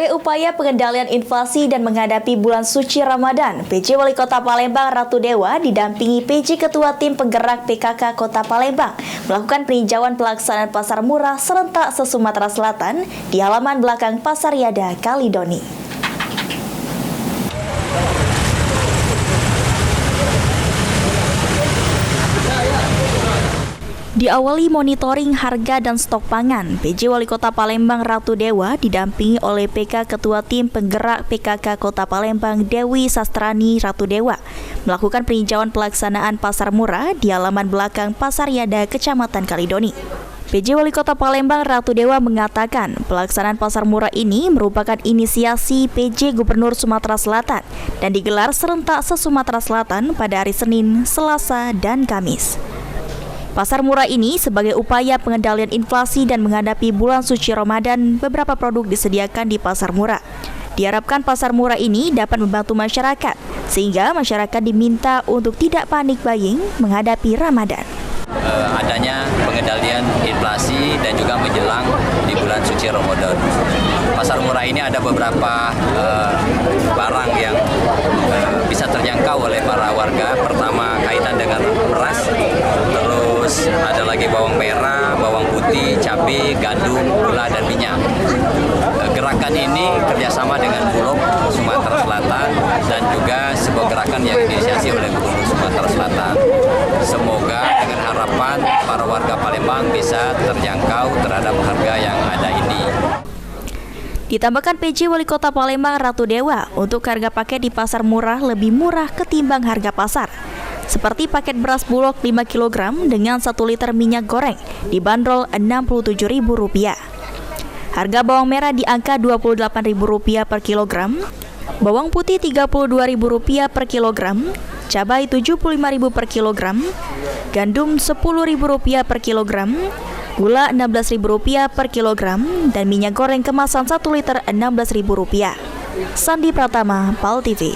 Sebagai upaya pengendalian inflasi dan menghadapi bulan suci Ramadan, PJ Wali Kota Palembang Ratu Dewa didampingi PJ Ketua Tim Penggerak PKK Kota Palembang melakukan peninjauan pelaksanaan pasar murah serentak se-Sumatera Selatan di halaman belakang Pasar Yada Kalidoni. Diawali monitoring harga dan stok pangan, PJ Wali Kota Palembang Ratu Dewa didampingi oleh PK Ketua Tim Penggerak PKK Kota Palembang Dewi Sastrani Ratu Dewa melakukan peninjauan pelaksanaan pasar murah di halaman belakang Pasar Yada Kecamatan Kalidoni. PJ Wali Kota Palembang Ratu Dewa mengatakan pelaksanaan pasar murah ini merupakan inisiasi PJ Gubernur Sumatera Selatan dan digelar serentak se-Sumatera Selatan pada hari Senin, Selasa, dan Kamis. Pasar murah ini sebagai upaya pengendalian inflasi dan menghadapi bulan suci Ramadan, beberapa produk disediakan di pasar murah. Diharapkan pasar murah ini dapat membantu masyarakat, sehingga masyarakat diminta untuk tidak panik buying menghadapi Ramadan. Adanya pengendalian inflasi dan juga menjelang di bulan suci Ramadan. Pasar murah ini ada beberapa barang yang bisa terjangkau oleh para warga. Pertama kaitan dengan beras, terus ada lagi bawang merah, bawang putih, cabai, gandum, gula, dan minyak. Gerakan ini kerjasama dengan Bulog Sumatera Selatan dan juga sebuah gerakan yang diinisiasi oleh Gubernur Sumatera Selatan. Semoga dengan harapan para warga Palembang bisa terjangkau terhadap harga yang ada ini. Ditambahkan PJ Wali Kota Palembang Ratu Dewa untuk harga paket di pasar murah lebih murah ketimbang harga pasar. Seperti paket beras Bulog 5 kg dengan 1 liter minyak goreng dibanderol Rp67.000. Harga bawang merah di angka Rp28.000 per kilogram, bawang putih Rp32.000 per kilogram, cabai Rp75.000 per kilogram, gandum Rp10.000 per kilogram, gula Rp16.000 per kilogram, dan minyak goreng kemasan 1 liter Rp16.000. Sandi Pratama, PAL TV.